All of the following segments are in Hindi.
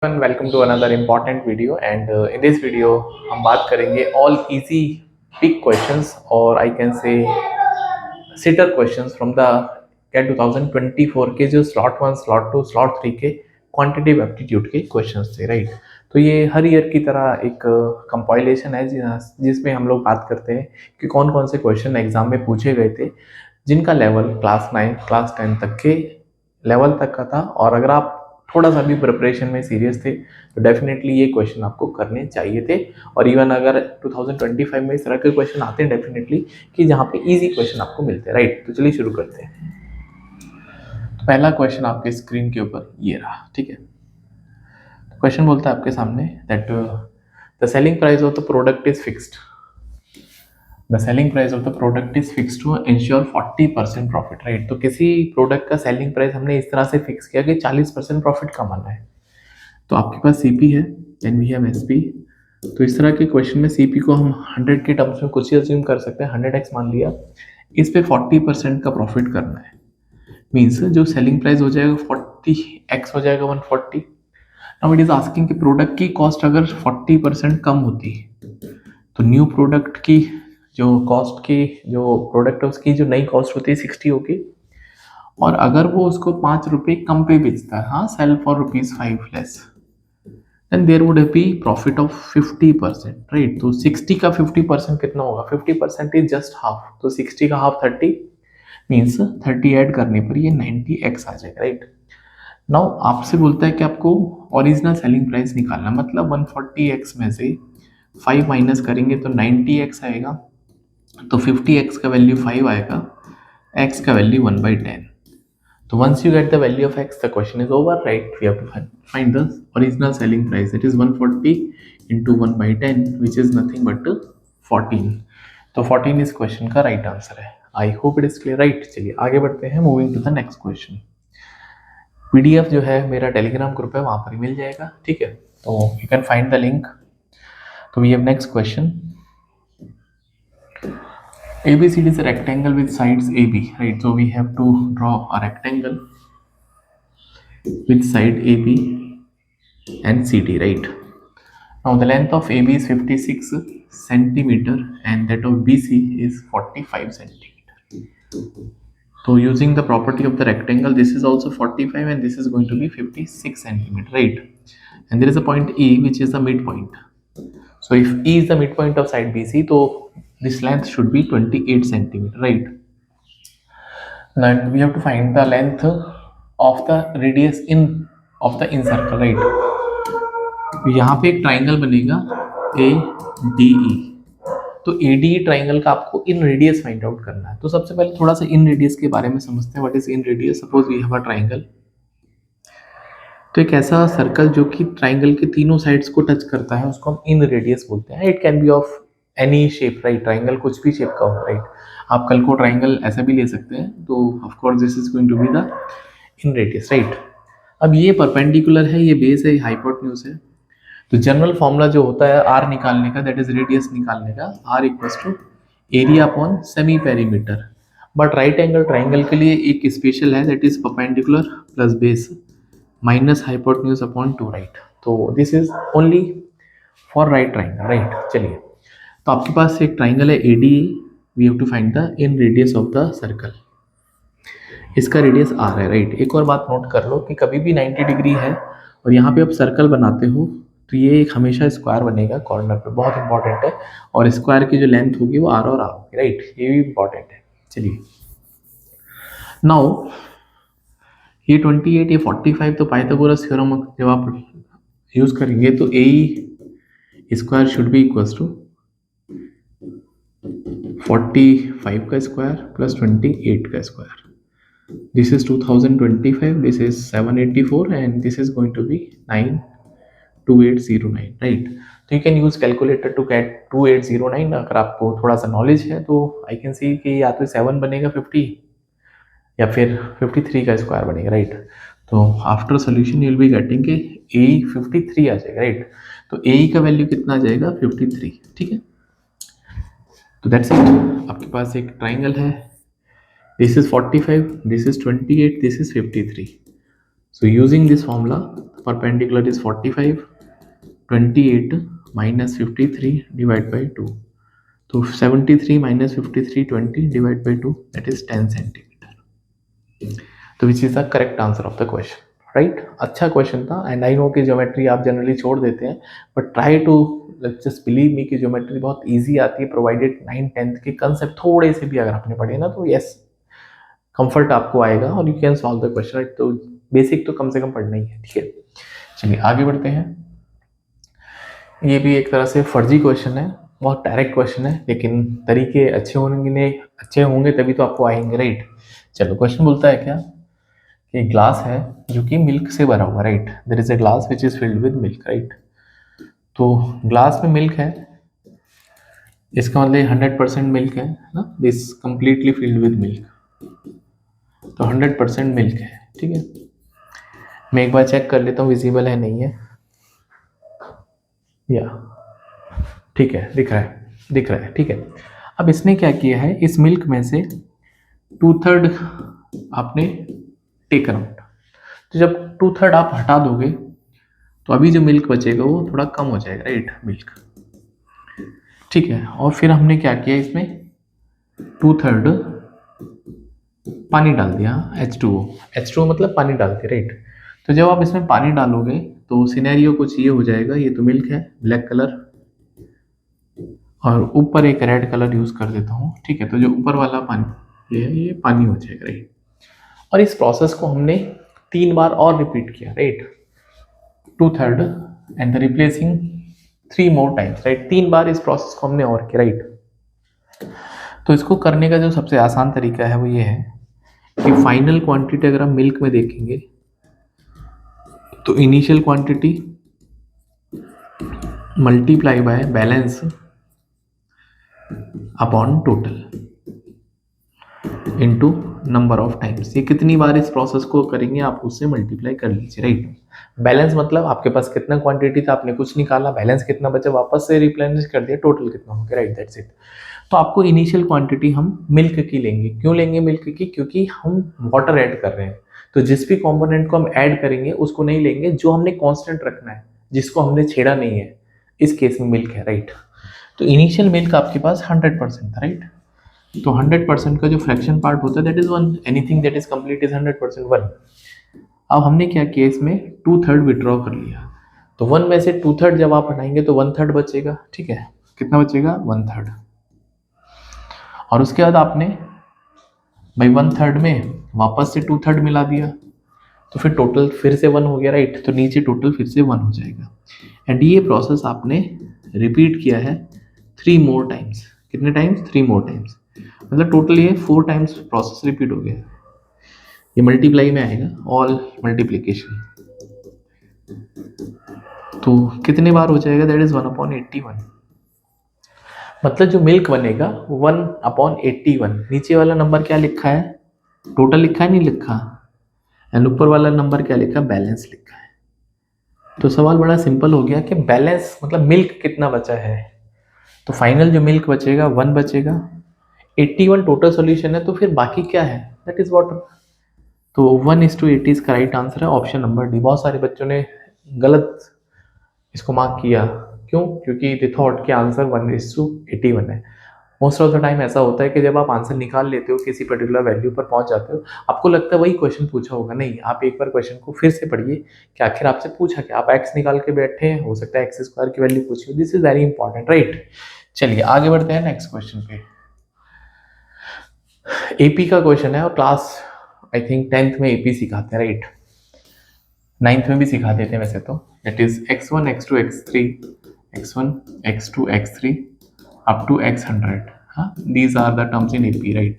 everyone, welcome to another important video and in this video हम बात करेंगे all easy pick questions और I can say sitter questions from the क्या 2024 के जो slot 1, slot 2, slot 3 के क्वांटिटेटिव एप्टीट्यूड के क्वेश्चंस थे, राइट। तो ये हर ईयर की तरह एक कंपाइलेशन है जिसमें हम लोग बात करते हैं कि कौन कौन से क्वेश्चन एग्जाम में पूछे गए थे जिनका लेवल क्लास 9 क्लास 10 तक के लेवल तक का था। और अगर आप थोड़ा सा भी प्रिपरेशन में सीरियस थे तो डेफिनेटली ये क्वेश्चन आपको करने चाहिए थे। और इवन अगर 2025 में इस तरह के क्वेश्चन आते हैं डेफिनेटली कि जहाँ पे इजी क्वेश्चन आपको मिलते हैं, राइट। तो चलिए शुरू करते हैं। तो पहला क्वेश्चन आपके स्क्रीन के ऊपर ये रहा, ठीक है। क्वेश्चन बोलता है आपके सामने that the selling price of the product is fixed. The selling price of the product is fixed to ensure 40% profit, right. तो किसी प्रोडक्ट का सेलिंग प्राइस हमने इस तरह से फिक्स किया कि 40% प्रॉफिट कमाना है। तो आपके पास सीपी है, देन वी हैव एसपी। तो इस तरह के क्वेश्चन में सीपी को हम 100 के टर्म्स में कुछ ही अज्यूम कर सकते हैं, 100x मान लिया। इस पे 40% का प्रॉफिट करना है, मीन्स जो सेलिंग प्राइस हो जाएगा 40x हो जाएगा 140। नाउ इट इज आस्किंग कि प्रोडक्ट की कॉस्ट अगर 40% कम होती तो न्यू प्रोडक्ट की जो कॉस्ट की जो प्रोडक्ट है उसकी जो नई कॉस्ट होती है 60 होगी। और अगर वो उसको 5 रुपये कम पे बेचता है, हाँ, sell for ₹5 less, then there would be profit of 50%, right. तो 60 का 50% कितना होगा? 50% इज जस्ट हाफ, तो 60 का हाफ 30 मीन्स 30 ऐड करने पर ये 90x आ जाएगा, राइट। नाउ आपसे बोलता है कि आपको ओरिजिनल सेलिंग प्राइस निकालना, मतलब 140x में से 5 माइनस करेंगे तो 90x आएगा। तो 50x का वैल्यू 5 आएगा, x का value 1/10। So once you get the value of x, the question is over, right? We have to find the original selling price. That is 140 into 1/10, which is nothing but 14. तो 14 इस क्वेश्चन का राइट आंसर है। I hope it is clear, right. चलिए आगे बढ़ते हैं, moving to the next question. PDF जो है मेरा टेलीग्राम ग्रुप है, वहां पर ही मिल जाएगा, ठीक है। तो you can find the link. तो we have next question. ABCD is a rectangle with sides AB, right? So we have to draw a rectangle with side AB and CD, right? Now the length of AB is 56 centimeter and that of BC is 45 centimeter. So using the property of the rectangle, this is also 45 and this is going to be 56 centimeter, right? And there is a point E which is the midpoint. So if E is the midpoint of side BC, so this length should be 28 centimeter, right? Now we have to find the length of the radius in of the in circle, right? यहाँ पे एक ट्राइंगल बनेगा ADE। तो ADE ट्राइंगल का आपको इन रेडियस फाइंड आउट करना है। तो सबसे पहले थोड़ा सा इन रेडियस के बारे में समझते हैं। What is in radius? Suppose we have a triangle. तो एक ऐसा सर्कल जो कि ट्राइंगल के तीनों साइड्स को टच करता है उसको हम इन रेडियस बोलते हैं। It can be of any shape, right. Triangle कुछ भी शेप का हो, राइट। आप कल को ट्राइंगल ऐसा भी ले सकते हैं। तो of course this is going to be the in radius, right. अब ये परपेंडिकुलर है, ये बेस है, हाइपोटेन्यूज है। तो जनरल फॉर्मूला जो होता है आर निकालने का, दैट इज रेडियस निकालने का, R equals to area upon semi perimeter. But right angle triangle के लिए एक स्पेशल है, that is perpendicular plus base minus hypotenuse upon 2, right. तो this is only for right triangle, right. चलिए, तो आपके पास एक ट्राइंगल है ADE। We have to find the in radius of the circle. इसका रेडियस आर है, राइट। एक और बात नोट कर लो कि कभी भी 90 डिग्री है और यहाँ पे आप सर्कल बनाते हो तो ये एक हमेशा स्क्वायर बनेगा कॉर्नर पे, बहुत इंपॉर्टेंट है। और स्क्वायर की जो लेंथ होगी वो आर और आर होगी, राइट। ये भी इंपॉर्टेंट है। चलिए, नाउ ये 28, ये 45, तो पाइथागोरस थ्योरम जब आप यूज करेंगे तो AE square should be equals to 45 का स्क्वायर प्लस 28 का square. This is 2025, this is 784 and this is going to be 92809, right? तो you can use calculator to get 2809। अगर आपको थोड़ा सा नॉलेज है तो आई कैन सी कि या तो 7 बनेगा 50 या फिर 53 का स्क्वायर बनेगा, राइट। तो after solution you will be getting के AE 53 आ जाएगा, राइट। तो AE का वैल्यू कितना आ जाएगा? 53, ठीक है। तो दैट्स इट। आपके पास एक ट्राइंगल है, this is 45, this is 28, this is 53। So using this formula, perpendicular is 45, 28 minus 53 divided by 2. तो 73 minus 53 20 divided by 2, that is 10 centimeter. तो which is the correct answer of the question, right. अच्छा क्वेश्चन था एंड आई नो कि ज्योमेट्री आप जनरली छोड़ देते हैं, but try to just believe me कि ज्योमेट्री बहुत इजी आती है, प्रोवाइडेड 9th-10th के कंसेप्ट थोड़े से भी अगर आपने पढ़े ना तो यस कंफर्ट आपको आएगा और you can solve the question, right. तो बेसिक तो कम से कम पढ़ना ही है, ठीक है. चलिए आगे बढ़ते हैं. ये भी एक तरह से फर्जी क्वेश्चन है, बहुत डायरेक्ट क्वेश्चन है, लेकिन तरीके अच्छे होंगे तभी तो आपको आएंगे, राइट. चलो क्वेश्चन बोलता है क्या कि ग्लास है जो कि मिल्क से भरा हुआ, right. There is a glass which is filled with milk, right. तो ग्लास में मिल्क है, इसका मतलब 100% मिल्क है ना, this completely filled with milk, तो 100% मिल्क है, ठीक है. मैं एक बार चेक कर लेता हूँ विजिबल है नहीं है, या ठीक है, दिख रहा है, ठीक है. अब इसने क्या किया है, इस मिल्क में से 2/3 आपने टेकन आउट. तो जब 2/3 आप हटा दोगे तो अभी जो मिल्क बचेगा वो थोड़ा कम हो जाएगा, राइट, मिल्क, ठीक है. और फिर हमने क्या किया, इसमें 2/3 पानी डाल दिया, H2O मतलब पानी डाल दिया, राइट. तो जब आप इसमें पानी डालोगे तो सिनेरियो कुछ ये हो जाएगा, ये तो मिल्क है ब्लैक कलर, और ऊपर एक रेड कलर यूज कर देता हूँ, ठीक है. तो जो ऊपर वाला पानी ये पानी हो जाएगा, राइट. और इस प्रोसेस को हमने 3 बार और रिपीट किया, right. 2/3 and the replacing 3 more times, right. 3 बार इस प्रोसेस को हमने और किया, राइट. तो इसको करने का जो सबसे आसान तरीका है वो ये है कि फाइनल क्वांटिटी अगर हम मिल्क में देखेंगे तो initial quantity multiply by balance upon total into number of times. ये कितनी बार इस प्रोसेस को करेंगे आप उससे मल्टीप्लाई कर लीजिए, राइट. बैलेंस मतलब आपके पास कितना क्वांटिटी था, आपने कुछ निकाला, बैलेंस कितना बचा वापस से रिप्लेनिश कर दिया, टोटल कितना हो गया, राइट, दैट्स इट. तो आपको इनिशियल क्वांटिटी हम मिल्क की लेंगे. क्यों लेंगे मिल्क की, क्योंकि हम वाटर ऐड कर रहे हैं, तो जिस भी कंपोनेंट को हम ऐड करेंगे उसको नहीं लेंगे जो हमने कांस्टेंट रखना है, जिसको हमने छेड़ा नहीं है, इस केस में मिल्क है, राइट. तो इनिशियल मिल्क आपके पास 100% था, राइट. तो 100% का जो फ्रैक्शन पार्ट होता है that is 1, anything that is complete is 100% 1. अब हमने क्या किया, इसमें 2/3 विड्रॉ कर लिया, तो 1 में से 2/3 जब आप हटाएंगे तो 1/3 बचेगा, ठीक है. कितना बचेगा, 1/3. और उसके बाद आपने भाई 1/3 में वापस से 2/3 मिला दिया, तो फिर टोटल फिर से 1 हो गया, राइट. तो नीचे टोटल फिर से 1 हो जाएगा. एंड ये प्रोसेस आपने रिपीट किया है 3 more टाइम्स. कितने टाइम्स, 3 more टाइम्स. मतलब टोटल ये 4 टाइम्स प्रोसेस रिपीट हो गया. ये मल्टीप्लाई में आएगा, ऑल मल्टीप्लीकेशन. तो कितने बार हो जाएगा, दैट इज 1/81. मतलब जो मिल्क बनेगा 1/81. नीचे वाला नंबर क्या लिखा है, टोटल लिखा है, नहीं लिखा. एंड ऊपर वाला नंबर क्या लिखा, बैलेंस लिखा है. तो सवाल बड़ा सिंपल हो गया कि बैलेंस मतलब मिल्क कितना बचा है. तो फाइनल जो मिल्क बचेगा 1 बचेगा. 81 टोटल सॉल्यूशन है, तो फिर बाकी क्या है, दैट इज वाटर. तो 1:80 इसका राइट आंसर है, ऑप्शन नंबर डी. बहुत सारे बच्चों ने गलत इसको मार्क किया, क्यों, क्योंकि दे थॉट कि आंसर 1:81 है. मोस्ट ऑफ द टाइम ऐसा होता है कि जब आप आंसर निकाल लेते हो किसी पर्टिकुलर वैल्यू पर पहुंच जाते हो, आपको लगता है वही क्वेश्चन पूछा होगा. नहीं, आप एक बार क्वेश्चन को फिर से पढ़िए कि आखिर आपसे पूछा क्या. आप एक्स निकाल के बैठे हैं, हो सकता है एक्स स्क्वायर की वैल्यू पूछी हो. This is very important, right. चलिए आगे बढ़ते हैं नेक्स्ट क्वेश्चन पे. एपी का क्वेश्चन है और क्लास आई थिंक 10th में एपी सिखाते हैं, राइट. 9th में भी सिखा देते हैं वैसे तो. That is x1 x2 x3 x1 x2 x3 up to x100. हाँ, these are the terms in AP, right.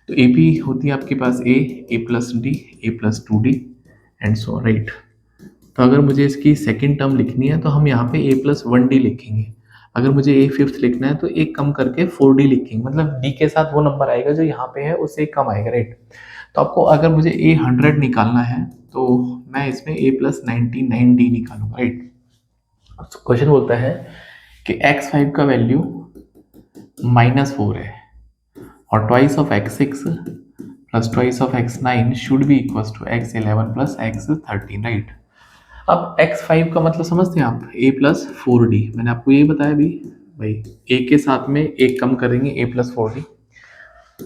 तो एपी होती है आपके पास a प्लस डी, a plus 2d and so, right. तो अगर मुझे इसकी सेकेंड टर्म लिखनी है तो हम यहाँ पे a प्लस 1d लिखेंगे. अगर मुझे a फिफ्थ लिखना है तो एक कम करके 4d लिखेंगे, मतलब d के साथ वो नंबर आएगा जो यहाँ पे है उससे एक कम आएगा, राइट. तो आपको अगर मुझे a 100 निकालना है तो मैं इसमें a प्लस 99d निकालूंगा, राइट. क्वेश्चन बोलता है कि x5 का वैल्यू -4 है और twice of x6 plus twice of x9 should be equal to x11 plus x13, right. अब x5 का मतलब समझते हैं आप, a प्लस 4d, मैंने आपको ये बताया भी भाई, a के साथ में एक कम करेंगे a प्लस 4d,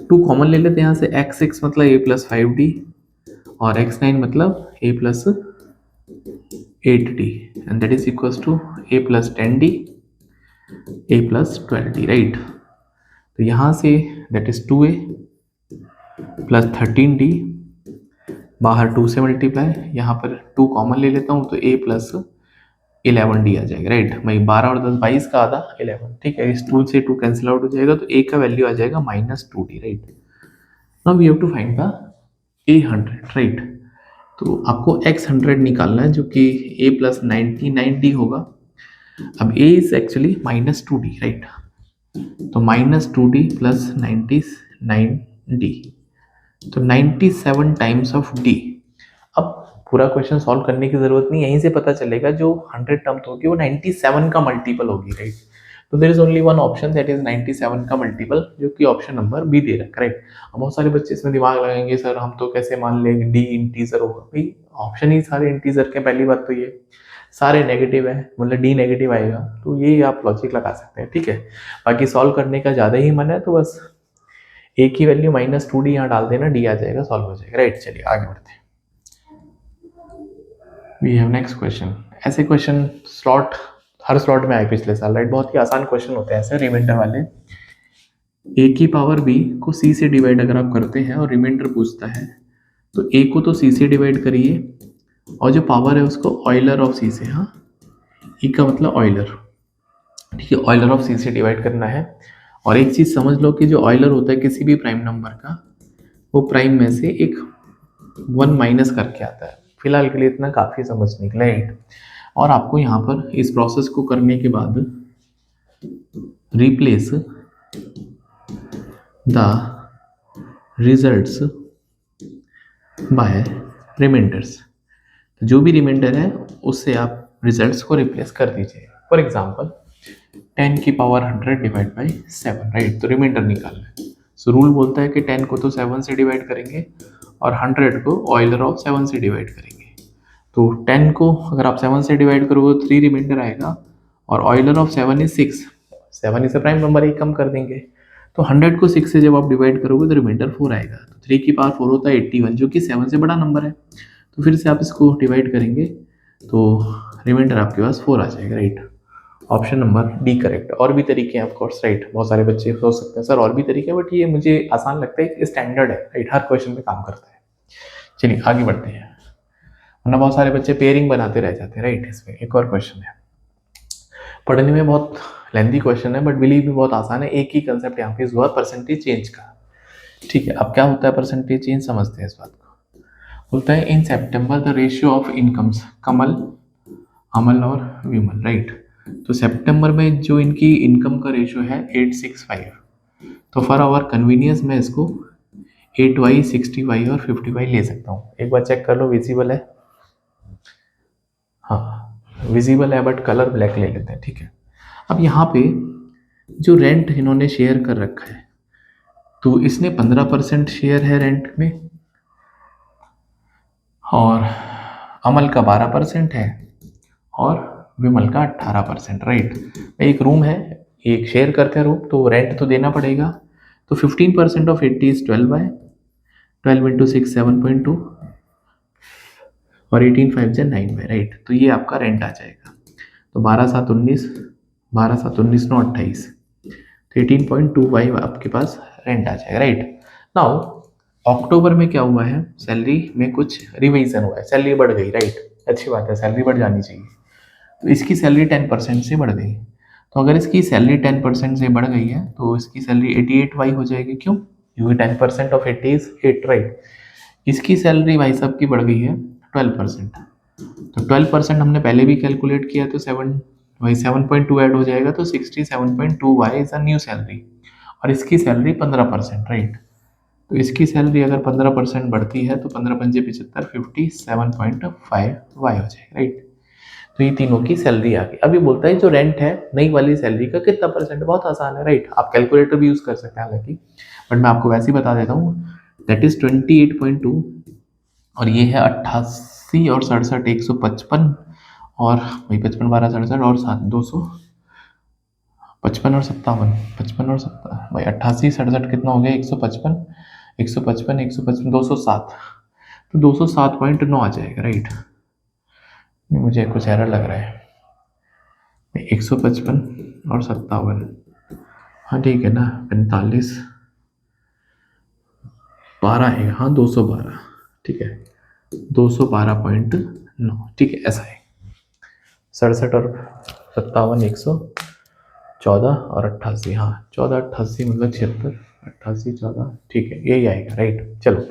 2 कॉमन ले लेते हैं यहाँ से, x6 मतलब a प्लस 5d और x9 मतलब a plus 8d and that is equal to a plus 10d a plus 12d, right. तो यहाँ say that is 2a plus 13d, बाहर 2 से मल्टीप्लाई, यहाँ पर 2 कॉमन ले लेता हूँ तो a प्लस 11d आ जाएगा, राइट। मैं 12 और 10 22 का आधा 11, ठीक है। इस 2 से 2 कैंसिल आउट हो जाएगा तो a का वैल्यू आ जाएगा -2d, right. Now we have to find the a100, right. तो आपको x100 निकालना है जो कि a प्लस 99d होगा। अब a is actually -2d, right. तो -2d प्लस 99d, तो 97 टाइम्स ऑफ d। अब पूरा क्वेश्चन सॉल्व करने की जरूरत नहीं, यहीं से पता चलेगा जो 100 टर्म होगी वो 97 का मल्टीपल होगी, राइट। तो there is only one option that is 97 का मल्टीपल, जो कि ऑप्शन नंबर बी दे रखा है, राइट। अब बहुत सारे बच्चे इसमें दिमाग लगाएंगे, सर हम तो कैसे मान लेंगे डी इंटीजर होगा, भाई ऑप्शन ही सारे इंटीजर के, पहली बात तो ये सारे नेगेटिव है, मतलब डी नेगेटिव आएगा, तो ये आप लॉजिक लगा सकते हैं, ठीक है। बाकी सॉल्व करने का ज़्यादा ही मन है तो बस ए की वैल्यू -2d यहाँ डाल देना, डी आ जाएगा, सॉल्व हो जाएगा, राइट। चलिए आगे बढ़ते हैं। We have next question. ऐसे क्वेश्चन स्लॉट हर स्लॉट में आए पिछले साल, राइट। बहुत ही आसान क्वेश्चन होते हैं ऐसे रिमाइंडर वाले। ए की पावर बी को सी से डिवाइड अगर आप करते हैं और रिमाइंडर पूछता है तो ए को तो सी से डिवाइड करिए और जो पावर है उसको ऑयलर ऑफ सी से, हाँ ई का मतलब ऑयलर, ठीक है, ऑयलर ऑफ सी से डिवाइड करना है। और एक चीज समझ लो कि जो ऑयलर होता है किसी भी प्राइम नंबर का, वो प्राइम में से एक 1 माइनस करके आता है। फिलहाल के लिए इतना काफी समझ निकला, राइट। और आपको यहाँ पर इस प्रोसेस को करने के बाद replace the results by reminders, जो भी रिमाइंडर है उससे आप रिजल्ट्स को रिप्लेस कर दीजिए। फॉर एग्जांपल 10 की पावर 100 डिवाइड बाई 7, राइट। तो रिमाइंडर निकालना है। सो रूल बोलता है कि 10 को तो 7 से डिवाइड करेंगे और 100 को ऑयलर ऑफ 7 से डिवाइड करेंगे। तो 10 को अगर आप 7 से डिवाइड करोगे तो 3 रिमाइंडर आएगा और Euler of 7 is 6, 7 is prime number, एक कम कर देंगे। तो 100 को 6 से जब आप डिवाइड करोगे तो रिमाइंडर 4 आएगा। तो 3 की पावर 4 होता है 81, जो कि 7 से बड़ा नंबर है। तो फिर से आप इसको डिवाइड करेंगे तो रिमाइंडर आपके पास 4 आ जाएगा, right. Option number D correct. और भी तरीके हैं ऑफ कोर्स, राइट। बहुत सारे बच्चे सोच सकते हैं सर और भी तरीके, बट ये मुझे आसान लगता है कि स्टैंडर्ड है, राइट, हर क्वेश्चन में काम करता है। चलिए आगे बढ़ते हैं, वरना बहुत सारे बच्चे पेयरिंग बनाते रह जाते हैं, राइट। इसमें एक और क्वेश्चन है, पढ़ने में बहुत लेंथी क्वेश्चन है बट बिलीव में बहुत आसान है। एक ही कंसेप्ट यहाँ पे हुआ परसेंटेज चेंज का, ठीक है। अब क्या होता है परसेंटेज चेंज, समझते हैं इस बात को। बोलता है इन सितंबर द रेशियो ऑफ इनकम्स, कमल, अमल और विमल, राइट। तो सितंबर में जो इनकी इनकम का रेशियो है 865, तो फॉर आवर कन्वीनियंस मैं इसको 8y 60y और 50y ले सकता हूँ। एक बार चेक कर लो, विजिबल है, हाँ विजिबल है, बट कलर ब्लैक ले लेते हैं, ठीक है। अब यहाँ पे जो रेंट इन्होंने शेयर कर रखा है, तो इसने 15% शेयर है रेंट में और अमल का 12% है और विमल का 18%, राइट। एक रूम है, एक शेयर करते हैं रूम, तो रेंट तो देना पड़ेगा। तो 15% ऑफ 80 इज 12 इंटू 6 7.2 और 18 5 जा 9 में, राइट। तो ये आपका रेंट आ जाएगा। तो 12 7 19, 12 7 19 9 28, तो 18.25 आपके पास रेंट आ जाएगा, राइट। नाउ अक्टूबर में क्या हुआ है, सैलरी में कुछ रिवीजन हुआ है, सैलरी बढ़ गई, राइट। अच्छी बात है, सैलरी बढ़ जानी चाहिए। तो इसकी सैलरी 10% से बढ़ गई। तो अगर इसकी सैलरी 10% से बढ़ गई है तो इसकी सैलरी 88y हो जाएगी। क्यों? क्योंकि 10% ऑफ 80 इज 8, राइट। इसकी सैलरी भाई साहब की बढ़ गई है 12%। तो 12% हमने पहले भी कैलकुलेट किया, तो 7.2 ऐड हो जाएगा, तो 67.2y is a new salary. और इसकी सैलरी 15%, राइट। तो इसकी सैलरी अगर 15% बढ़ती है तो 15 पंजे 75, 57.5y हो जाएगा, राइट। तो ये तीनों की सैलरी आ गई। अभी बोलता है जो रेंट है नई वाली सैलरी का कितना परसेंट, बहुत आसान है, राइट। आप कैलकुलेटर भी यूज कर सकते हैं हालांकि, बट मैं आपको वैसे ही बता देता हूँ। दैट इज 28.2, और ये है 88 और 67 155, और वही 55 12 67 और 7 200, 55 और 57, 55 और 57 भाई 88 67 कितना हो गया, 155, 155 155 207, तो 207.9 आ जाएगा राइट। मुझे कुछ एरर लग रहा है, 155 और 57, हाँ ठीक है ना, 45 12 है, हाँ 212, ठीक है 212.9, ठीक है ऐसा है। 67 और 57 114 और 88, हाँ 14 88 मतलब 76, 88 14, ठीक है यही आएगा राइट। चलो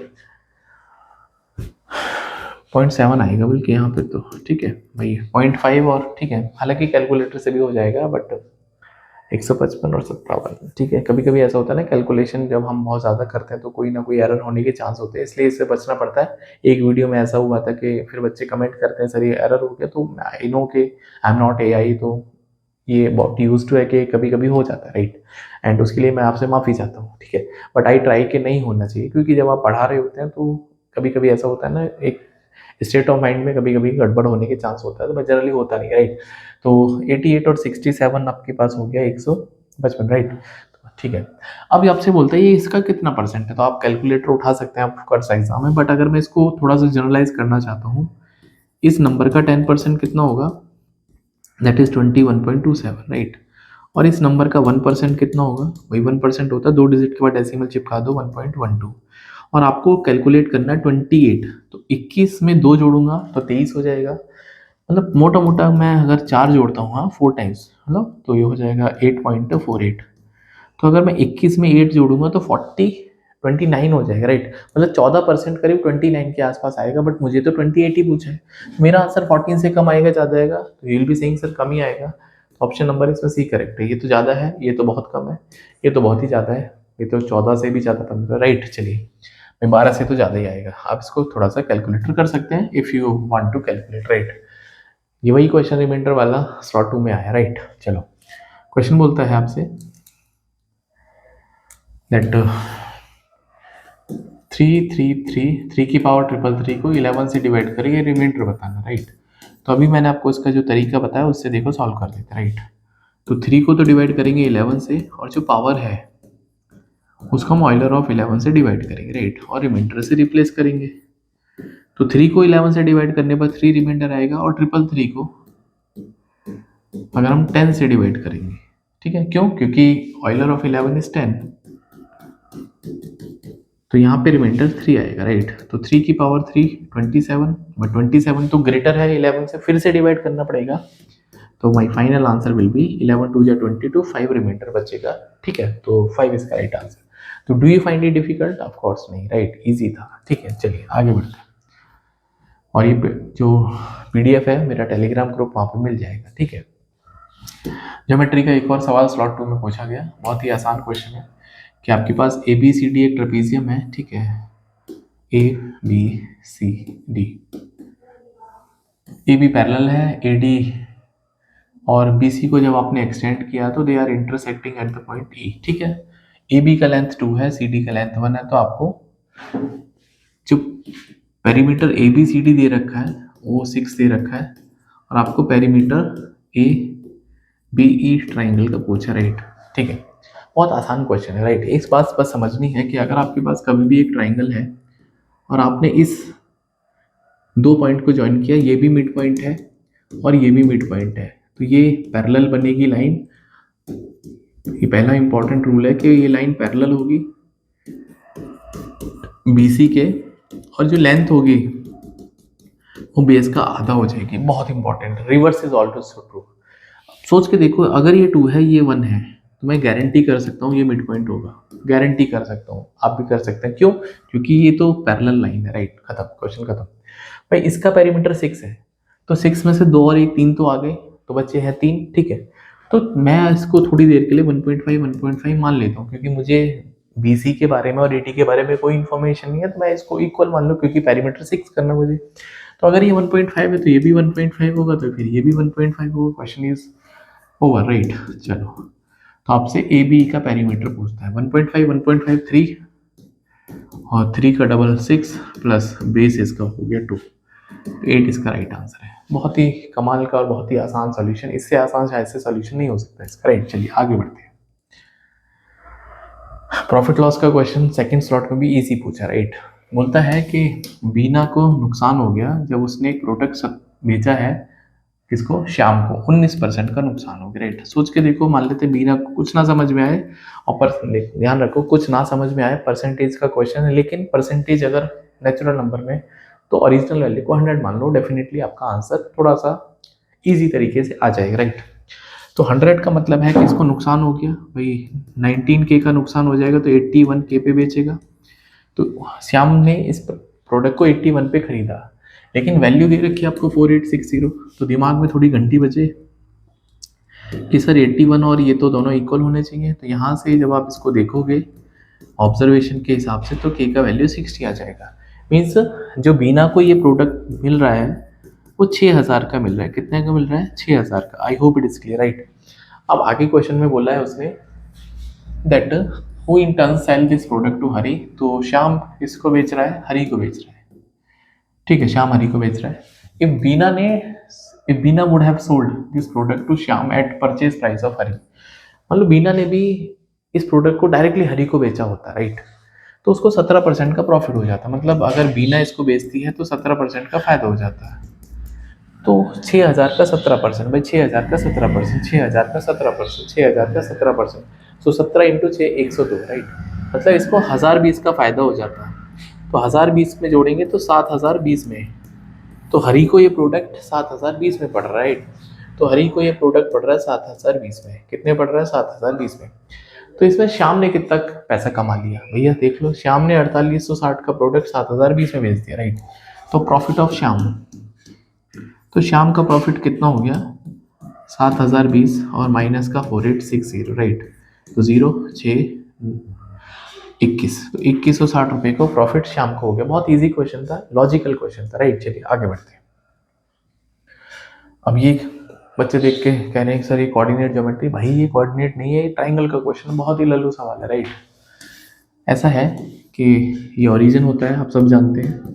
0.7 आएगा बल्कि यहाँ पे तो, ठीक है भाई 0.5 और ठीक है, हालांकि कैलकुलेटर से भी हो जाएगा बट 155 और 57, ठीक है। कभी कभी ऐसा होता है ना, कैलकुलेशन जब हम बहुत ज़्यादा करते हैं तो कोई ना कोई एरर होने के चांस होते हैं, इसलिए इससे बचना पड़ता है। एक वीडियो में ऐसा हुआ था कि फिर बच्चे कमेंट करते हैं सर ये एरर हो गया, तो आई नो कि आई एम नॉट एआई, तो ये बहुत यूज टू है कि कभी कभी हो जाता है राइट, एंड उसके लिए मैं आपसे माफ़ी चाहता हूँ, ठीक है। बट आई ट्राई कि नहीं होना चाहिए, क्योंकि जब आप पढ़ा रहे होते हैं तो कभी कभी ऐसा होता है ना, एक स्टेट ऑफ माइंड में कभी कभी गड़बड़ होने के चांस होता है, तो जनरली होता नहीं राइट। तो 88 और 67 आपके पास हो गया 155 राइट, ठीक है। अब ये आपसे बोलता है ये इसका कितना परसेंट है, तो आप कैलकुलेटर उठा सकते हैं, आपका एग्जाम है, बट अगर मैं इसको थोड़ा सा जनरलाइज करना चाहता हूँ, इस नंबर का 10% कितना होगा, दैट इज 21.27 राइट, और इस नंबर का 1% कितना होगा, वही 1% होता है, 2 डिजिट के बाद डेसिमल चिपका दो 1.12, और आपको कैलकुलेट करना है 28, तो 21 में 2 जोड़ूंगा तो 23 हो जाएगा, मतलब मोटा मोटा मैं अगर 4 जोड़ता हूँ हाँ 4 टाइम्स, मतलब तो ये हो जाएगा 8.48, तो अगर मैं 21 में 8 जोड़ूंगा तो 29 हो जाएगा राइट, मतलब 14% करीब 29 के आसपास आएगा, बट मुझे तो 28 ही पूछा है, मेरा आंसर 14 से कम आएगा, ज़्यादा आएगा, तो you will be saying sir कम ही आएगा, तो ऑप्शन नंबर इसमें सी करेक्ट है। ये तो ज़्यादा है, ये तो बहुत कम है, ये तो बहुत ही ज़्यादा है, ये तो 14 से भी ज़्यादा 15 राइट। चलिए भाई 12 से तो ज़्यादा ही आएगा, आप इसको थोड़ा सा कैलकुलेटर कर सकते हैं if you want to calculate right. ये वही क्वेश्चन रिमाइंडर वाला स्लॉट 2 में आया राइट। चलो क्वेश्चन बोलता है आपसे दैट 3 की पावर 333 को 11 से डिवाइड करके रिमाइंडर बताना राइट। तो अभी मैंने आपको इसका जो तरीका बताया उससे देखो सॉल्व कर लेते राइट। तो 3 को तो डिवाइड करेंगे 11 से, और जो पावर है उसको हम ऑइलर ऑफ 11 से डिवाइड करेंगे राइट, और रिमाइंडर से रिप्लेस करेंगे। तो 3 को 11 से डिवाइड करने पर 3 रिमाइंडर आएगा, और 333 को अगर हम 10 से डिवाइड करेंगे, ठीक है, क्यों, क्योंकि ऑइलर ऑफ 11 इज 10, तो यहाँ पे रिमाइंडर 3 आएगा राइट। तो 3 की पावर 3 27, बट 27 तो ग्रेटर है 11 से, फिर से डिवाइड करना पड़ेगा, तो my final answer will be 11 2 जा 22, 5 रिमाइंडर बचेगा, ठीक है, तो 5 इसका राइट आंसर। तो do you find it difficult, of course नहीं राइट, इजी था, ठीक है। चलिए आगे बढ़ते हैं, और ये जो पीडीएफ है मेरा टेलीग्राम ग्रुप वहाँ पर मिल जाएगा, ठीक है। ज्योमेट्री का एक और सवाल स्लॉट 2 में पूछा गया, बहुत ही आसान क्वेश्चन है कि आपके पास ए बी सी डी एक ट्रेपेजियम है, ठीक है, A B C D, A B parallel है ए डी, और बी सी को जब आपने एक्सटेंड किया तो they are intersecting at the point E, ठीक है। ए बी का लेंथ 2 है, सी डी का लेंथ 1 है, तो आपको जो perimeter A B C D दे रखा है वो 6 दे रखा है, और आपको perimeter A B E triangle का पूछा राइट, ठीक है। बहुत आसान क्वेश्चन है राइट। एक बात बस समझनी है कि अगर आपके पास कभी भी एक ट्राइंगल है और आपने इस 2 पॉइंट को ज्वाइन किया, ये भी मिड पॉइंट है और ये भी मिड पॉइंट है, तो ये पैरेलल बनेगी लाइन। ये पहला इंपॉर्टेंट रूल है कि ये लाइन पैरेलल होगी BC के, और जो लेंथ होगी वो बेस का आधा हो जाएगी, बहुत important, reverse is also true. सोच के देखो, अगर ये 2 है ये 1 है, तो मैं गारंटी कर सकता हूँ ये मिड पॉइंट होगा, गारंटी कर सकता हूँ, आप भी कर सकते हैं, क्यों, क्योंकि ये तो पैरेलल लाइन है राइट, खत्म, क्वेश्चन खत्म। भाई इसका पेरीमीटर 6 है, तो 6 में से 2 और 1 3 तो आ गए, तो बच्चे हैं 3, ठीक है। तो मैं इसको थोड़ी देर के लिए 1.5 मान लेता हूँ, क्योंकि मुझे BC के बारे में और AD के बारे में कोई इन्फॉर्मेशन नहीं है, तो मैं इसको इक्वल मान लूँ, क्योंकि पेरीमीटर 6 करना मुझे। तो अगर ये 1.5 है तो ये भी 1.5 होगा, तो फिर ये भी 1.5 होगा, क्वेश्चन इज ओवर राइट। चलो तो आपसे ए बी का पेरीमीटर पूछता है 1.5 1.5 3, और 3 का डबल 6 प्लस बेस इसका हो गया 2, 8 इसका राइट आंसर है। बहुत ही कमाल का और बहुत ही आसान सॉल्यूशन, इससे आसान शायद से सॉल्यूशन नहीं हो सकता इसका, राइट। चलिए आगे बढ़ते हैं। प्रॉफिट लॉस का क्वेश्चन सेकंड स्लॉट में भी इजी पूछा, राइट। बोलता है कि बीना को नुकसान हो गया जब उसने एक प्रोडक्ट बेचा है, किसको, श्याम को, 19% का नुकसान हो गया, राइट। सोच के देखो, मान लेते बीना को कुछ ना समझ में आए, और ध्यान रखो कुछ ना समझ में आए, परसेंटेज का क्वेश्चन है, लेकिन परसेंटेज अगर नेचुरल नंबर में तो ओरिजिनल वैल्यू को 100 मान लो, डेफिनेटली आपका आंसर थोड़ा सा इजी तरीके से आ जाएगा, राइट। तो 100 का मतलब है कि इसको नुकसान हो गया भाई, 19K का नुकसान हो जाएगा तो 81K पे बेचेगा। तो श्याम ने इस प्रोडक्ट को 81 पे खरीदा, लेकिन वैल्यू दे रखी है आपको 4860। तो दिमाग में थोड़ी घंटी बजे कि सर 81 और ये तो दोनों इक्वल होने चाहिए। तो यहाँ से जब आप इसको देखोगे ऑब्जर्वेशन के हिसाब से, तो के का वैल्यू 60 आ जाएगा। मीन्स जो बीना को ये प्रोडक्ट मिल रहा है वो 6000 का मिल रहा है। कितने का मिल रहा है? 6000 का। I hope it is clear, right. अब आगे क्वेश्चन में बोला है उसने that who in turn sell this product to Hari. तो श्याम इसको बेच रहा है, हरी को बेच रहा है, ठीक है, श्याम हरी को बेच रहा है। If Beena would have sold this product to Shyam at purchase price of Hari, मतलब बीना ने भी इस प्रोडक्ट को डायरेक्टली हरी को बेचा होता, राइट, तो उसको 17% का प्रॉफिट हो जाता। मतलब अगर बीना इसको बेचती है तो 17% का फायदा हो जाता है। तो 6000 का 17%, भाई 6000 का 17%, 6000 का 17%, 6000 का 17%, तो 17 इंटू 6 102, राइट। मतलब इसको 1020 का फायदा हो जाता है। तो 1020 में जोड़ेंगे तो 7020 में, तो हरी को ये प्रोडक्ट 7020 में पड़ रहा है, राइट। तो हरी को ये प्रोडक्ट पड़ रहा है 7020 में। कितने पड़ रहा है? 7020 में। तो इसमें श्याम ने कितना पैसा कमा लिया भैया, देख लो। श्याम ने 4860 का प्रोडक्ट 7020 में बेच दिया, राइट। तो प्रॉफिट ऑफ श्याम, तो श्याम का प्रॉफिट कितना हो गया? 7020 और माइनस का 4860, राइट। तो 0 6 21, तो 2160 को प्रॉफिट शाम को हो गया। बहुत इजी क्वेश्चन था, लॉजिकल क्वेश्चन था, राइट। चलिए आगे बढ़ते हैं। अब ये बच्चे देख के कह रहे हैं सर ये कोऑर्डिनेट ज्योमेट्री, भाई ये कोऑर्डिनेट नहीं है, ये ट्राइंगल का क्वेश्चन, बहुत ही लल्लू सवाल है, राइट। ऐसा है कि ये ओरिजिन होता है, आप सब जानते हैं।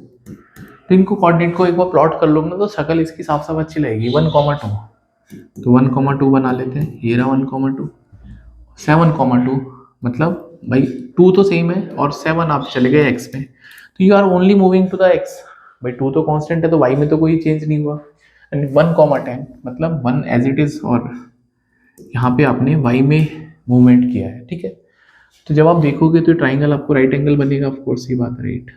तो इनको कोऑर्डिनेट को एक बार प्लॉट कर लो ना, तो शक्ल इसकी साफ साफ अच्छी लगेगी। 1,2, तो 1,2 बना लेते हैं। ये रहा 1,2, 7,2, मतलब भाई 2 तो सेम है और 7 आप चले गए एक्स में, तो you are only moving to the x. भाई 2 तो कांस्टेंट है, तो वाई में तो कोई चेंज नहीं हुआ। एंड 1,10 मतलब 1 एज इट इज, और यहाँ पे आपने वाई में मूवमेंट किया है, ठीक है। तो जब आप देखोगे तो ट्राइंगल आपको राइट एंगल बनेगा, ऑफ कोर्स, ये बात, राइट।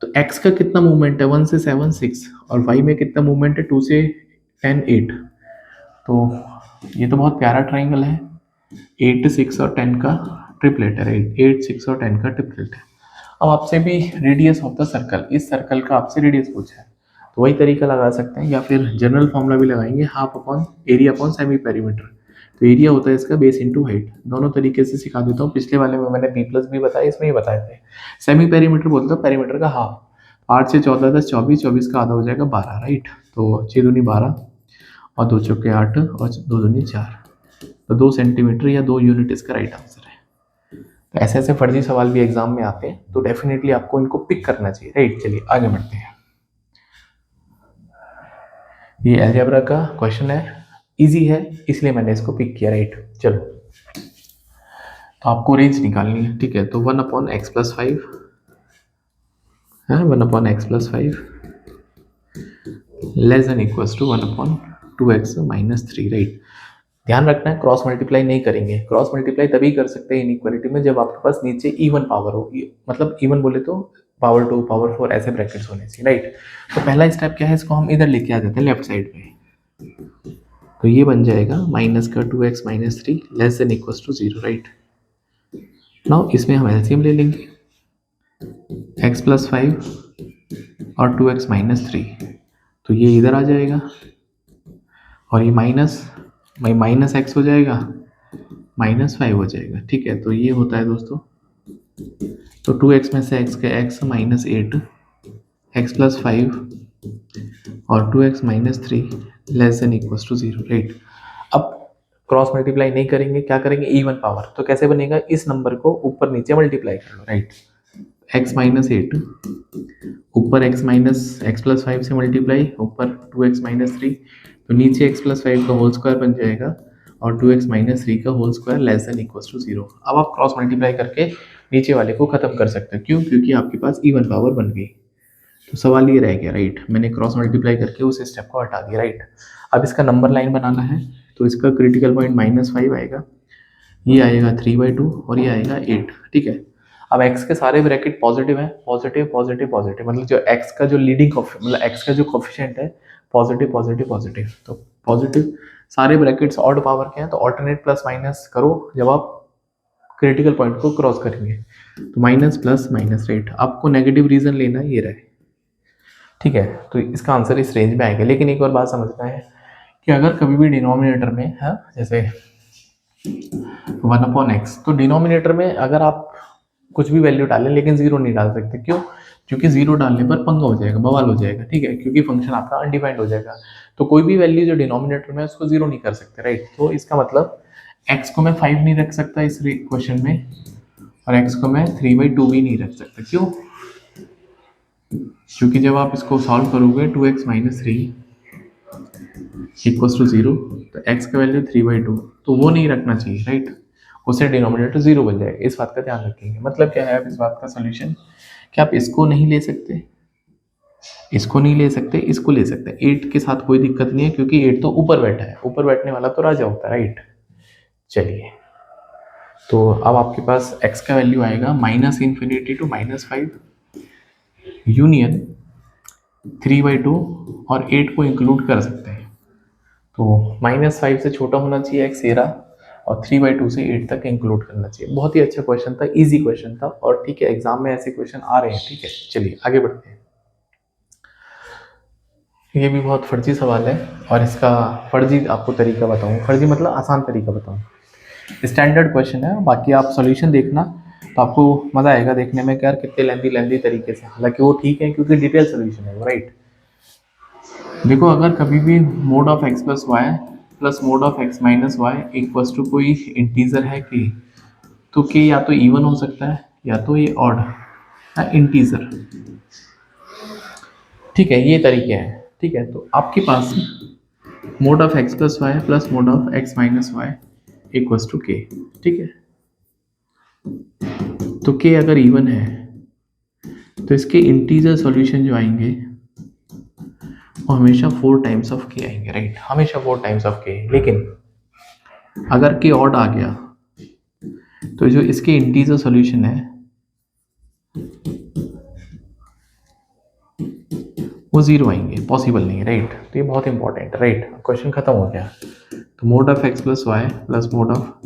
तो एक्स का कितना मूवमेंट है? 1 से 7 6, और वाई में कितना मूवमेंट है? 2 से 10 8। तो ये तो बहुत प्यारा ट्राइंगल है। 8 6 और 10 का ट्रिपलेट है, 8 6 और 10 का ट्रिपलेट है। अब आपसे भी रेडियस ऑफ द सर्कल, इस सर्कल का आपसे रेडियस पूछा है, तो वही तरीका लगा सकते हैं, या फिर जनरल फॉर्मूला भी लगाएंगे, half upon area upon semi perimeter. तो एरिया होता है इसका बेस इंटू हाइट। दोनों तरीके से सिखा देता हूँ, पिछले वाले में मैंने बी प्लस भी बताया, इसमें ही बताए थे। सेमी पेरीमीटर बोलते हैं पेरीमीटर का हाफ। 8 से 14 10 24, 24 का आधा हो जाएगा 12, राइट। तो 6 दूनी 12 और 2 चौके 8 और 2 दूनी 4, तो 2 सेंटीमीटर या 2 यूनिट इसका राइट आंसर है। तो ऐसे ऐसे फर्जी सवाल भी एग्जाम में आते हैं, तो डेफिनेटली आपको इनको पिक करना चाहिए, राइट। चलिए आगे बढ़ते हैं। ये अलजेब्रा का क्वेश्चन है, इजी है इसलिए मैंने इसको पिक किया, राइट। चलो, तो आपको रेंज निकालनी है, ठीक है। तो 1/x+5 है, 1/x+5 less than equals to 1/2x-3, right. ध्यान रखना है, क्रॉस मल्टीप्लाई नहीं करेंगे। क्रॉस मल्टीप्लाई तभी कर सकते हैं इनइक्वालिटी में जब आपके पास नीचे इवन पावर हो, मतलब इवन बोले तो पावर 2 पावर 4 ऐसे ब्रैकेट्स होने चाहिए, राइट। तो पहला स्टेप क्या है, इसको हम इधर लेके आ जाते हैं लेफ्ट साइड में। तो ये बन जाएगा माइनस का 2x-3 less than equals to 0, right. Now इसमें हम एलसीएम ले लेंगे, x+5 और 2x-3, तो ये इधर आ जाएगा, और ये माइनस एक्स हो जाएगा, -5 हो जाएगा, ठीक है। तो ये होता है दोस्तों, तो 2x में से x का x -8, x+5 और 2x-3 less than equals to 0, right. अब क्रॉस मल्टीप्लाई नहीं करेंगे, क्या करेंगे, इवन पावर। तो कैसे बनेगा, इस नंबर को ऊपर नीचे मल्टीप्लाई कर लो, राइट। एक्स माइनस एट, ऊपर x minus x plus five से मल्टीप्लाई, ऊपर टू एक्स माइनस थ्री, तो नीचे एक्स प्लस फाइव का होल स्क्वायर बन जाएगा और टू एक्स माइनस थ्री का whole square less than equal to zero. अब आप क्रॉस मल्टीप्लाई करके नीचे वाले को खत्म कर सकते हो। क्यों? क्योंकि आपके पास इवन पावर बन गई। तो सवाल ये रह गया, राइट, मैंने क्रॉस मल्टीप्लाई करके उस स्टेप को हटा दिया, राइट। अब इसका नंबर लाइन बनाना है, तो इसका क्रिटिकल पॉइंट माइनस फाइव आएगा, ये आएगा 3/2 और ये आएगा 8, ठीक है। अब x के सारे ब्रैकेट पॉजिटिव है, पॉजिटिव पॉजिटिव पॉजिटिव, मतलब जो x का जो लीडिंग मतलब x का जो कोफिशिएंट है पॉजिटिव पॉजिटिव पॉजिटिव, तो पॉजिटिव सारे ब्रैकेट्स ऑड पावर के हैं, तो ऑल्टरनेट प्लस माइनस करो जब आप क्रिटिकल पॉइंट को क्रॉस करेंगे। तो माइनस प्लस माइनस, राइट। आपको नेगेटिव रीजन लेना है, ये रहे, ठीक है। तो इसका आंसर इस रेंज में आएगा। लेकिन एक और बात समझना है कि अगर कभी भी डिनोमिनेटर में है, जैसे 1/x, तो डिनोमिनेटर में अगर आप कुछ भी वैल्यू डालें लेकिन जीरो नहीं डाल सकते। क्यों? क्योंकि जीरो डालने पर पंगा हो जाएगा, बवाल हो जाएगा, ठीक है, क्योंकि फंक्शन आपका अनडिफाइंड हो जाएगा। तो कोई भी वैल्यू जो डिनोमिनेटर में है उसको जीरो नहीं कर सकते, राइट। तो इसका मतलब x को मैं 5 नहीं रख सकता इस क्वेश्चन में, और x को मैं 3/2 भी नहीं रख सकता। क्यों? क्योंकि जब आप इसको सॉल्व करोगे 2x minus three equals to zero, तो x का वैल्यू 3/2, तो वो नहीं रखना चाहिए, राइट। उससे डिनोमिनेटर जीरो बन जाएगा। इस बात का ध्यान रखेंगे। मतलब क्या है अब इस बात का सोल्यूशन, कि आप इसको नहीं ले सकते, इसको नहीं ले सकते, इसको ले सकते हैं। 8 के साथ कोई दिक्कत नहीं है, क्योंकि 8 तो ऊपर बैठा है, ऊपर बैठने वाला तो राजा होता है, राइट। चलिए, तो अब आपके पास x का वैल्यू आएगा minus infinity to minus five union 3/2, और 8 को इंक्लूड कर सकते हैं। तो माइनस फाइव से छोटा होना चाहिए x, ये रहा, और 3/2 से 8 तक इंक्लूड करना चाहिए। बहुत ही अच्छा क्वेश्चन था, इजी क्वेश्चन था, और ठीक है एग्जाम में ऐसे क्वेश्चन आ रहे हैं, ठीक है। चलिए आगे बढ़ते हैं। ये भी बहुत फर्जी सवाल है, और इसका फर्जी आपको तरीका बताऊँ, फर्जी मतलब आसान तरीका बताऊँ। स्टैंडर्ड क्वेश्चन है, बाकी आप सॉल्यूशन देखना तो आपको मज़ा आएगा देखने में कि यार कितने लेंदी तरीके से, हालांकि वो ठीक है क्योंकि डिटेल सॉल्यूशन है वो, राइट। देखो, अगर कभी भी mod of x plus Y plus mod of x minus Y equals to कोई इंटीजर है कि, तो के या तो इवन हो सकता है या तो ये ऑड है, इंटीजर, ठीक है। ये तरीके हैं, ठीक है। तो आपके पास mod of x plus Y plus mod of x minus Y equals to K, ठीक है। तो के अगर इवन है तो इसके इंटीजर सॉल्यूशन जो आएंगे वो हमेशा 4 टाइम्स ऑफ के आएंगे, राइट, हमेशा 4 टाइम्स ऑफ के। लेकिन अगर के ऑड आ गया तो जो इसके इंटीजर सॉल्यूशन है वो जीरो आएंगे, पॉसिबल नहीं, राइट। तो ये बहुत इंपॉर्टेंट है, राइट। क्वेश्चन खत्म हो गया। तो mod of x plus Y plus mod of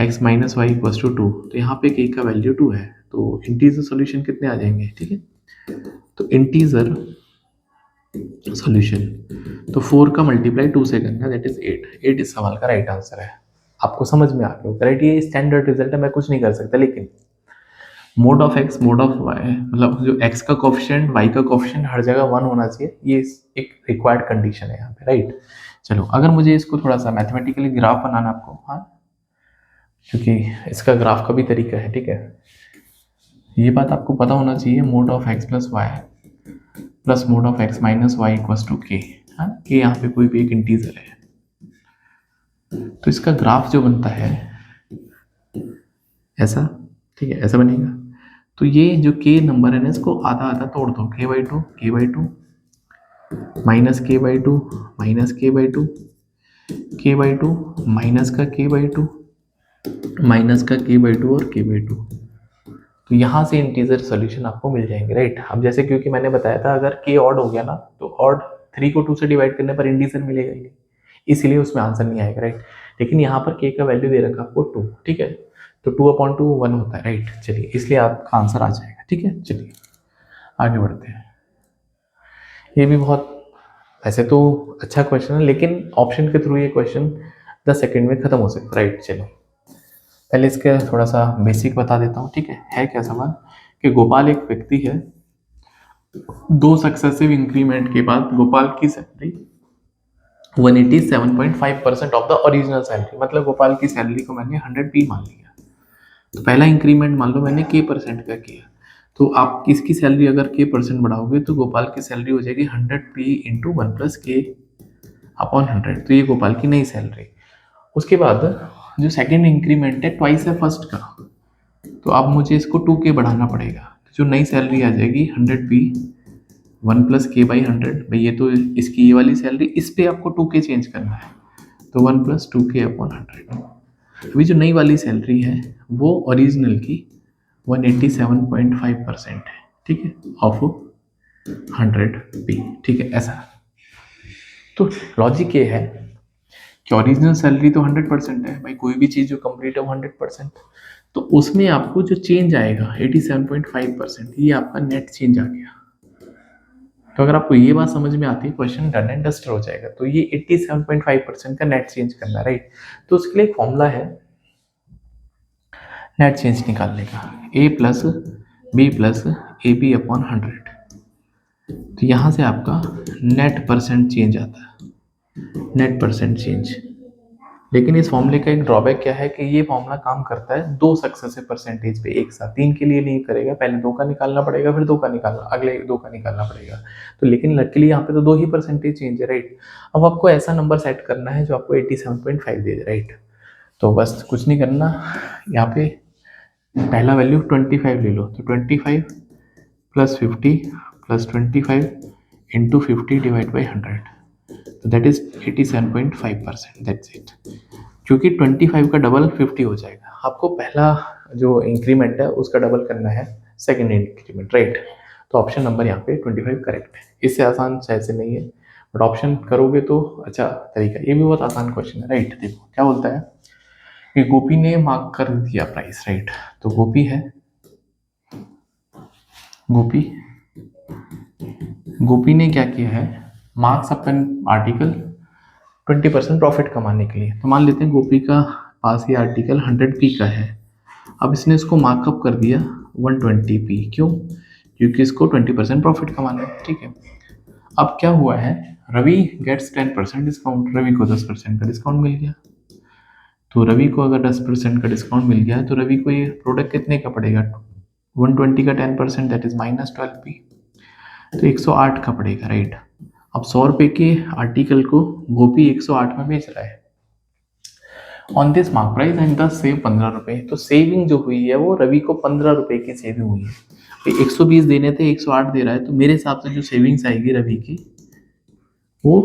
x minus Y equals to 2, तो यहाँ पे k का वैल्यू 2 है, तो इंटीजर सॉल्यूशन कितने आ जाएंगे, ठीक है। तो इंटीजर सॉल्यूशन, तो 4 का मल्टीप्लाई 2 से करना, दैट इज 8। 8 इस सवाल का राइट आंसर है। आपको समझ में आ गया होगा, राइट। ये स्टैंडर्ड रिजल्ट है, मैं कुछ नहीं कर सकता। लेकिन mode of x mode of y, मतलब जो x का कोफिशिएंट y का कोफिशिएंट हर जगह 1 होना चाहिए, ये एक रिक्वायर्ड कंडीशन है यहाँ पे, राइट। चलो, अगर मुझे इसको थोड़ा सा मैथमेटिकली ग्राफ बनाना आपको, हाँ, क्योंकि इसका ग्राफ का भी तरीका है, ठीक है। ये बात आपको पता होना चाहिए, mod of x plus Y plus mod of x minus Y equals to K, हाँ, के यहाँ पे कोई भी एक इंटीजर है, तो इसका ग्राफ जो बनता है ऐसा, ठीक है, ऐसा बनेगा। तो ये जो k नंबर है ना, इसको आधा आधा तोड़ दो, k/2 minus k/2 minus k/2 k/2 minus का k/2 माइनस का k/2 और k/2, तो यहाँ से इंटीजर सॉल्यूशन आपको मिल जाएंगे, राइट। अब जैसे क्योंकि मैंने बताया था अगर k ऑड हो गया ना, तो ऑड 3 को 2 से डिवाइड करने पर इंटीजर मिलेगा ही नहीं, इसीलिए उसमें आंसर नहीं आएगा, राइट। लेकिन यहाँ पर k का वैल्यू दे रखा आपको 2, ठीक है, तो 2/2 1 होता है, राइट। चलिए, इसलिए आपका आंसर आ जाएगा, ठीक है। चलिए आगे बढ़ते हैं। ये भी बहुत वैसे तो अच्छा क्वेश्चन है, लेकिन ऑप्शन के थ्रू ये क्वेश्चन 10 सेकेंड में खत्म हो सकता है, राइट। चलो, पहले इसका थोड़ा सा बेसिक बता देता हूँ, ठीक है क्या सवाल, कि गोपाल एक व्यक्ति है, 2 सक्सेसिव इंक्रीमेंट के बाद गोपाल की salary 187.5% of the original salary, मतलब गोपाल की सैलरी को मैंने 100p मान लिया। तो पहला इंक्रीमेंट मान लो मैंने k% का किया, तो आप किसकी सैलरी अगर के परसेंट बढ़ाओगे तो गोपाल की सैलरी हो जाएगी 100p इंटू 1+k अपॉन 100। तो ये गोपाल की नई सैलरी। उसके बाद जो सेकंड इंक्रीमेंट है ट्वाइस है फर्स्ट का, तो अब मुझे इसको 2k बढ़ाना पड़ेगा। जो नई सैलरी आ जाएगी 100p 1+k/100। भाई ये तो इसकी ये वाली सैलरी, इस पे आपको 2k चेंज करना है, तो 1+2k अपॉन 100। अभी जो नई वाली सैलरी है वो ओरिजिनल की 187.5% है, ठीक है, ऑफ 100p, ठीक है ऐसा। तो लॉजिक ये है कि ओरिजिनल सैलरी तो 100% है भाई, कोई भी चीज़ जो कंप्लीट है वो 100%, तो उसमें आपको जो चेंज आएगा 87.5%, ये आपका नेट चेंज आ गया। तो अगर आपको ये बात समझ में आती है, क्वेश्चन डन एंड डस्टर हो जाएगा। तो ये 87.5% का नेट चेंज करना है, राइट। तो उसके लिए एक फॉर्मूला है नेट चेंज निकालने का, a plus B plus A B upon 100। तो यहाँ से आपका नेट परसेंट चेंज आता है, नेट परसेंट चेंज। लेकिन इस फॉर्मूले का एक ड्रॉबैक क्या है कि ये फॉर्मूला काम करता है दो सक्सेसिव परसेंटेज पे एक साथ, तीन के लिए नहीं करेगा, पहले दो का निकालना पड़ेगा, फिर दो का निकालना, अगले दो का निकालना पड़ेगा। तो लेकिन लकीली यहाँ पे तो दो ही परसेंटेज चेंज है, राइट। अब आपको ऐसा नंबर सेट करना है जो आपको 87.5 दे दे, राइट। तो बस कुछ नहीं करना, यहाँ पे पहला वैल्यू 25 ले लो, तो 25 plus 50 plus 25 into 50 divide by 100, तो दैट इज 87.5%, दैट्स इट। क्योंकि 25 का डबल 50 हो जाएगा, आपको पहला जो इंक्रीमेंट है उसका डबल करना है सेकेंड इंक्रीमेंट, राइट। तो ऑप्शन नंबर यहाँ पे 25 करेक्ट है। इससे आसान शायद से नहीं है, बट ऑप्शन करोगे तो अच्छा तरीका। ये भी बहुत आसान क्वेश्चन है, राइट। देखो क्या बोलता है कि गोपी ने मार्क कर दिया प्राइस, राइट। तो गोपी है, गोपी ने क्या किया है, मार्क्स अपन आर्टिकल 20% प्रॉफिट कमाने के लिए। तो मान लेते हैं गोपी का पास ये आर्टिकल 100p का है, अब इसने इसको मार्कअप कर दिया 120p। क्यों? क्योंकि इसको 20% प्रॉफिट कमाना है, ठीक है। अब क्या हुआ है, रवि गेट्स 10% डिस्काउंट, रवि को 10% का डिस्काउंट मिल गया। तो रवि को अगर 10% का डिस्काउंट मिल गया है तो रवि को ये प्रोडक्ट कितने का पड़ेगा, 120 का 10% दैट इज -12p, तो 108 का पड़ेगा, राइट। अब 100 रुपये के आर्टिकल को गोपी 108 में बेच रहा है on this mark price and दस सेव 15 रुपये। तो सेविंग जो हुई है वो रवि को 15 रुपये की सेविंग हुई है। 120 देने थे, 108 दे रहा है, तो मेरे हिसाब से जो सेविंग्स आएगी रवि की वो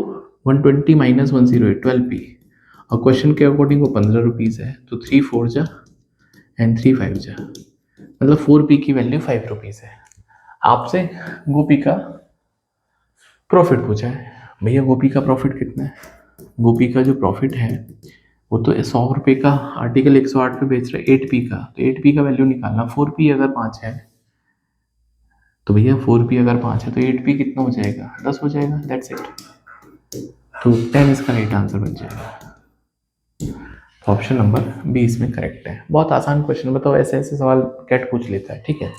120 माइनस 108 12p, और क्वेश्चन के अकॉर्डिंग वो 15 रुपीज़ है, तो 3 4 जा एंड 3 5 जा, मतलब 4p की वैल्यू 5 रुपीज़ है। आपसे गोपी का प्रॉफिट पूछा है, भैया गोपी का प्रॉफिट कितना है। गोपी का जो प्रॉफिट है वो तो 100 रुपये का आर्टिकल 108 पे बेच रहा है 8p का, तो 8p का वैल्यू निकालना। 4p अगर 5 है तो भैया 4p अगर 5 है तो 8p कितना हो जाएगा, 10 हो जाएगा, दैट्स इट। तो 10 इसका राइट आंसर बन जाएगा। ऑप्शन नंबर बी इसमें करेक्ट है। बहुत आसान क्वेश्चन, बताओ ऐसे ऐसे सवाल कैट पूछ लेता है, ठीक है।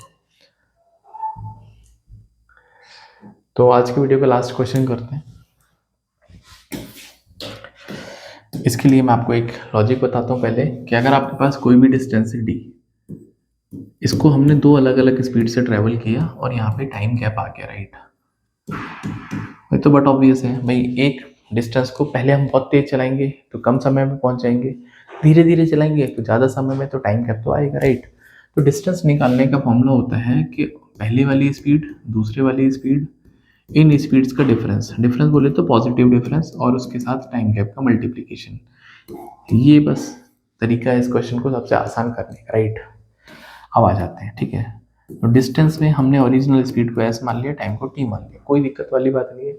तो आज की वीडियो का लास्ट क्वेश्चन करते हैं। इसके लिए मैं आपको एक लॉजिक बताता हूँ पहले, कि अगर आपके पास कोई भी डिस्टेंस है डी, इसको हमने दो अलग अलग स्पीड से ट्रेवल किया और यहाँ पे टाइम गैप आ गया, राइट। तो बट ऑब्वियस है भाई, एक डिस्टेंस को पहले हम बहुत तेज चलाएंगे तो कम समय में पहुंच जाएंगे, धीरे धीरे चलाएंगे तो ज़्यादा समय में, तो टाइम गैप तो आएगा, राइट। तो डिस्टेंस निकालने का फॉर्मूला होता है कि पहले वाली स्पीड दूसरे वाली स्पीड, इन स्पीड्स का डिफरेंस, डिफरेंस बोले तो पॉजिटिव डिफरेंस, और उसके साथ टाइम गैप का मल्टीप्लीकेशन। ये बस तरीका है इस क्वेश्चन को सबसे आसान करने का, राइट। अब आ जाते हैं, ठीक है। तो डिस्टेंस में हमने ओरिजिनल स्पीड को एस मान लिया, टाइम को टी मान लिया, कोई दिक्कत वाली बात नहीं है।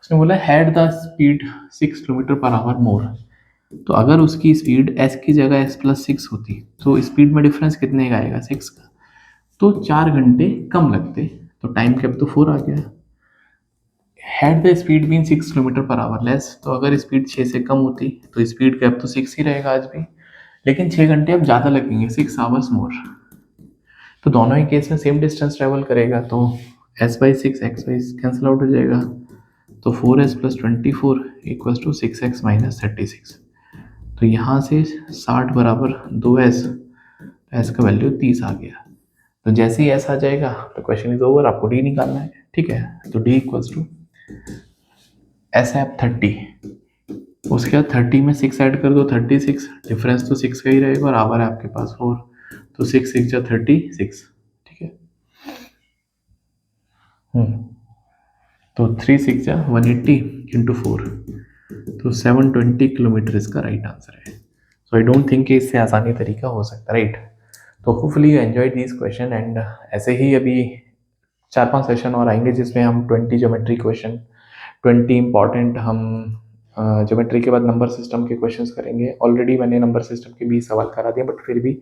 उसने बोला had the speed 6 kilometre per hour more, तो अगर उसकी स्पीड एस की जगह s+6 होती तो स्पीड में डिफरेंस कितने का आएगा, 6 का, तो 4 घंटे कम लगते, तो टाइम कैप तो 4 आ गया। Had the speed been 6 kilometre per hour less, तो अगर स्पीड 6 से कम होती तो स्पीड कैप तो 6 ही रहेगा आज भी, लेकिन 6 घंटे अब ज़्यादा लगेंगे, 6 आवर्स मोर। तो दोनों ही केस में सेम डिस्टेंस ट्रेवल करेगा, तो s/6 x/6 कैंसिल आउट हो जाएगा, तो 4s + 24 = 6x - 36। तो यहाँ से 60 बराबर 2s, s का वैल्यू 30 आ गया। तो जैसे ही ऐसा आ जाएगा तो क्वेश्चन इज ओवर, आपको डी निकालना है, ठीक है। तो डी इक्वल्स टू ऐसे आप 30, उसके बाद 30 में 6 ऐड कर दो, 36, डिफरेंस तो 6 का ही रहेगा और आवर है आपके पास 4, तो 6 6 जा 36, ठीक है। तो 3 6 जा 180 इंटू 4, तो 720 किलोमीटर इसका राइट आंसर है। सो आई डोंट थिंक कि इससे आसानी तरीका हो सकता, राइट। तो hopefully you enjoyed this question and ऐसे ही अभी 4-5 सेशन और आएंगे जिसमें हम 20 ज्योमेट्री क्वेश्चन, 20 इंपॉर्टेंट हम ज्योमेट्री के बाद नंबर सिस्टम के क्वेश्चंस करेंगे। ऑलरेडी मैंने नंबर सिस्टम के भी सवाल करा दिए बट फिर भी,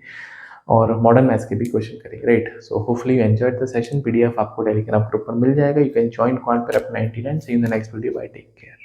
और मॉडर्न मैथ्स के भी क्वेश्चन करेंगे, right. So hopefully you enjoyed the session. PDF आपको टेलीग्राम ग्रुप पर मिल जाएगा। यू कैन जॉइन क्वांट पर 99। See in the next video, bye, take care.